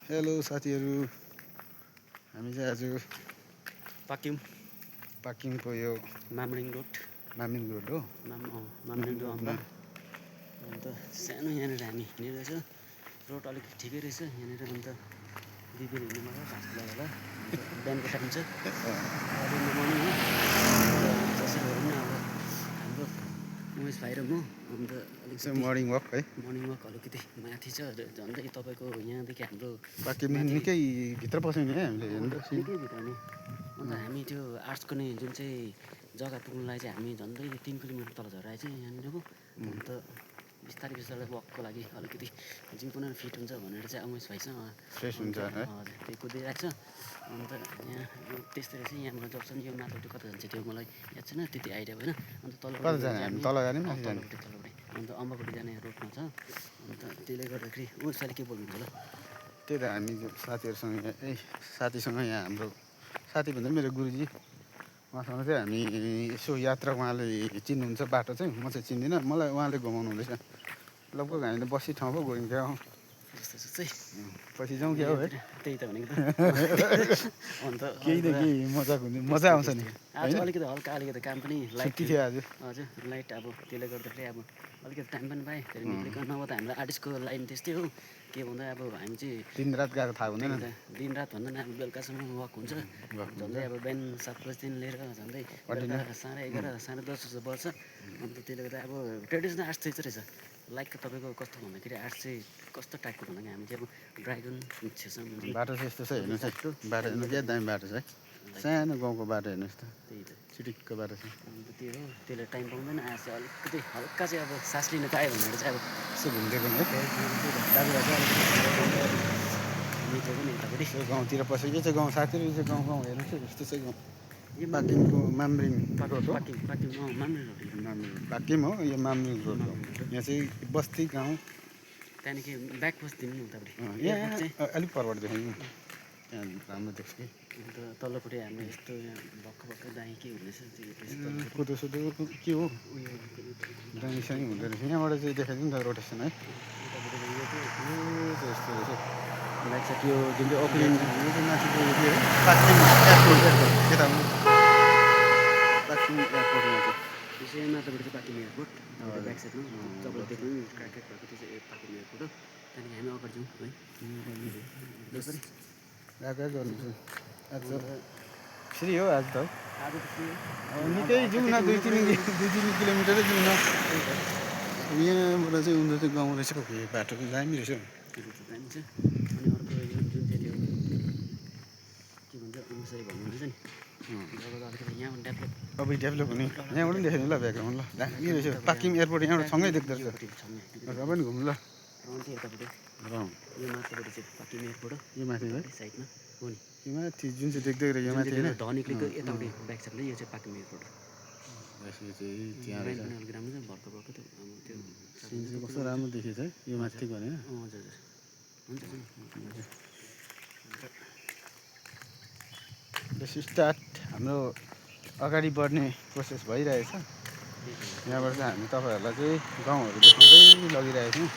Hello साथीहरू, हामी चाहिँ आज पाक्किमको यो मामरिङ रोड हो। मामरिङ रोड अन्त सानो यहाँनिर हामी हिँडिरहेछ। रोड अलिक ठिकै रहेछ यहाँनिर। अन्त दिदीले हिँड्नु मलाई घाँसको होला बिहानको टाइम छ मर्निङ हो। जसरी भए पनि अब हाम्रो उमेश भाइ र म अन्त अलिकति मर्निङ वाक है। मर्निङ वाक अलिकति माथि छ। झन्डै तपाईँको यहाँदेखि हाम्रो पाक्किम निकै भित्र पस्यौँ नि हामीले निकै भित्र नि। अन्त हामी त्यो आर्ट्सको नि जुन चाहिँ जग्गा पुग्नुलाई चाहिँ हामी झन्डै 3 किलोमिटर तल झरेर चाहिँ यहाँनिरको। अन्त बिस्तारै बिस्तारै वकको लागि अलिकति जिउ पनि फिट हुन्छ भनेर चाहिँ उमेश भाइसँग फ्रेस हुन्छ है। हजुर त्यही कुदिरहेको छ। अन्त यहाँ त्यस्तै रहेछ। यहाँबाट जक्सन यो माथिल्लो कता जान्छ त्यो मलाई याद छैन, त्यति आइडिया भएन। अन्त कता जाने हामी? तल जाने माथि जाने? तलपट्टि अन्त अम्बापट्टि जाने रोडमा छ। अन्त त्यसले गर्दाखेरि उमेश भाइले के बोल्नुहुन्छ होला? त्यही त हामी साथीहरूसँग साथीसँग यहाँ हाम्रो साथी भन्दा मेरो गुरुजी उहाँसँग चाहिँ हामी यसो यात्रा। उहाँले चिन्नुहुन्छ बाटो चाहिँ, म चाहिँ चिन्दिनँ। मलाई उहाँले घुमाउनु हुँदैछ। लगभग हामीले बस्ने ठाउँ पो गयौँ क्या हो। यस्तो चाहिँ पछि जाउँ क्या हो है। त्यही त भनेको त। अन्त केही त केही मजा आउँछ नि। आज अलिकति हल्का अलिकति काम पनि लाइट थियो आज। हजुर लाइट अब त्यसले गर्दाखेरि अब अलिकति टाइम पनि पाएँ। फेरि निक्लिकन नभए त हाम्रो आर्टिस्टको लाइन त्यस्तै हो। के भन्दा अब हामी चाहिँ दिन रात गएको थाहा हुँदैन। दिन रात भन्दा अब बेलुकासम्म वक हुन्छ। झन्डै अब बिहान 7 बजीदेखि लिएर झन्डै बेलुका 11:30 10:30 जस्तो बज्छ। अन्त त्यसले गर्दा अब ट्रेडिसनल आर्ट्स चाहिँ रहेछ। लाइक तपाईँको कस्तो भन्दाखेरि आर्ट्स चाहिँ कस्तो टाइपको भन्दाखेरि हामी चाहिँ अब ड्रागन छेउसम्म बाटो चाहिँ यस्तो छ हेर्नुहोस् है। बाटो हेर्नु क्या दामी बाटो छ है। सानो गाउँको बाटो हेर्नुहोस् त। त्यही त चिटिक्क बाटो छ। अन्त त्यो हो, त्यसले टाइम पाउँदैन। आज चाहिँ अलिकति हल्का चाहिँ अब सास लिन पायो भनेर चाहिँ अब यसो घुमिदिएको नि है। दाजुभाइ चाहिँ अलिकति मिठो पनि यतापट्टि यो गाउँतिर पसेको यो चाहिँ गाउँ साथीहरू। यो चाहिँ गाउँ हेर्नुहोस् है। यस्तो चाहिँ गाउँ यो पाक्किमको मामरिङ रोड हो। पाक्किम मामरिङ रोड पाक्किम हो, यो मामरिङ रोड हो। यहाँ चाहिँ बस्ती गाउँ। त्यहाँदेखि ब्याक बस्ती पनि उतापट्टि यहाँ अलिक परबाट देखाउँ। यहाँ राम्रो देख्छ कि। अन्त तल्लोपट्टि हाम्रो यस्तो यहाँ भक्क दाई के हुँदैछ कुदो सुदो के हो, उयो दामी सामी हुँदो रहेछ। यहाँबाट चाहिँ देखाइदिउँ न त रोटेसन है। यो चाहिँ यस्तो रहेछ। ब्याक साइड यो जुन चाहिँ ओपनिङ यो चाहिँ माथिको उयो है। पाक्किम एयरपोर्ट यता हो। पाक्किम एयरपोर्ट यहाँ चाहिँ त्यसै माथिल्लोपट्टि चाहिँ पाक्किम एयरपोर्ट। ब्याक साइडमा तपाईँले देख्नु क्र्याकेट भएको त्यो चाहिँ पाक्किम एयरपोर्ट हो। त्यहाँदेखि हामी अगाडि जाउँ है। गएको गर्नुहुन्छ आज फ्री हो आज त। आज त फ्री हो। निकै जाउँ न 2-3 किलोमिटरै जाउँ न। यहाँबाट चाहिँ उनीहरू चाहिँ गाउँ रहेछ। बाटो चाहिँ दामी रहेछ। त्यो दामी छ। अनि अर्को यो जुन चाहिँ त्यो के भन्छ उमेशले भन्नुहुँदैछ नि जग्गा त अलिकति यहाँबाट डेभलप अब डेभलप हुने यहाँबाट पनि देखाइदिउँ ल ब्याकग्राउन्ड ल। दामी रहेछ। पाक्किम एयरपोर्ट यहाँबाट सँगै देख्दो रहेछ। र पनि घुम्नु ल। चाहिँ यतापट्टि यो माथिपट्टि चाहिँ पाक्किम एयरपोर्ट हो। यो माथि है साइडमा हो नि यो माथि जुन चाहिँ देख्दै गरेको यो माथि होइन। धनीको यतापट्टि ब्याक साइडमा यो चाहिँ पाक्किम एयरपोर्ट हो। यो चाहिँ त्यहाँ पनि रहेछ। अलिक राम्रो छ भर्खर भर्खर त्यो सिन चाहिँ कस्तो राम्रो देखिएछ है यो माथि भने। हजुर हुन्छ जस स्टार्ट हाम्रो अगाडि बढ्ने प्रोसेस भइरहेछ। यहाँबाट चाहिँ हामी तपाईँहरूलाई चाहिँ गाउँहरू देखाउँदै लगिरहेको छौँ।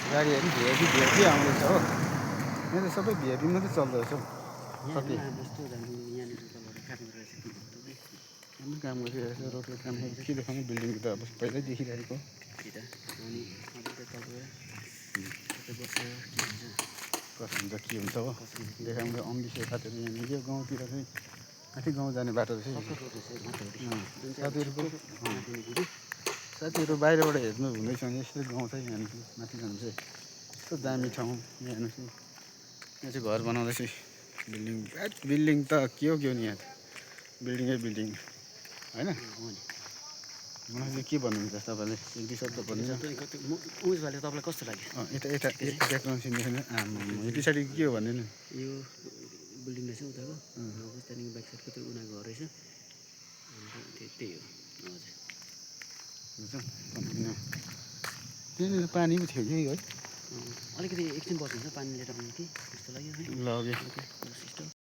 गाडीहरू भिआइपी आउँदैछ हो। यहाँ त सबै भिआइपी मात्रै चल्दो रहेछ हौ। कति राम्रो काम गरिरहेछ। रोडको काम के देखाउनु, बिल्डिङको त अब पहिल्यै देखिरहेको। कस्तो हुन्छ के हुन्छ हो देखाउनु अम्बिसियो साथीहरू। यहाँ यो गाउँतिर चाहिँ माथि गाउँ जाने बाटो रहेछ। साथीहरू बाहिरबाट हेर्नु हुँदैछ भने यस्तो गाउँ चाहिँ यहाँ माथि जानु चाहिँ यस्तो दामी ठाउँ। यहाँ हेर्नुहोस् यहाँ चाहिँ घर बनाउँदैछ। बिल्डिङ त के हो नि यहाँ बिल्डिङै बिल्डिङ होइन। मलाई चाहिँ के भन्नुहुन्छ तपाईँले 1-2 शब्द भन्नुहुन्छ। उमेश भाइले तपाईँलाई कस्तो लाग्यो? यता ब्याकग्राउन्ड सिन देखेन यो पछाडि के हो भनिदिनु। यो बिल्डिङ रहेछ उताको त्यहाँदेखि ब्याक साइडको त्यो उनीहरूको घर रहेछ। अन्त त्यही हो हजुर। त्यहाँनिर पानी पो थियो कि है। अलिकति एकछिन बस्नुहुन्छ पानी लिएर आउनु कि जस्तो लाग्यो है। ल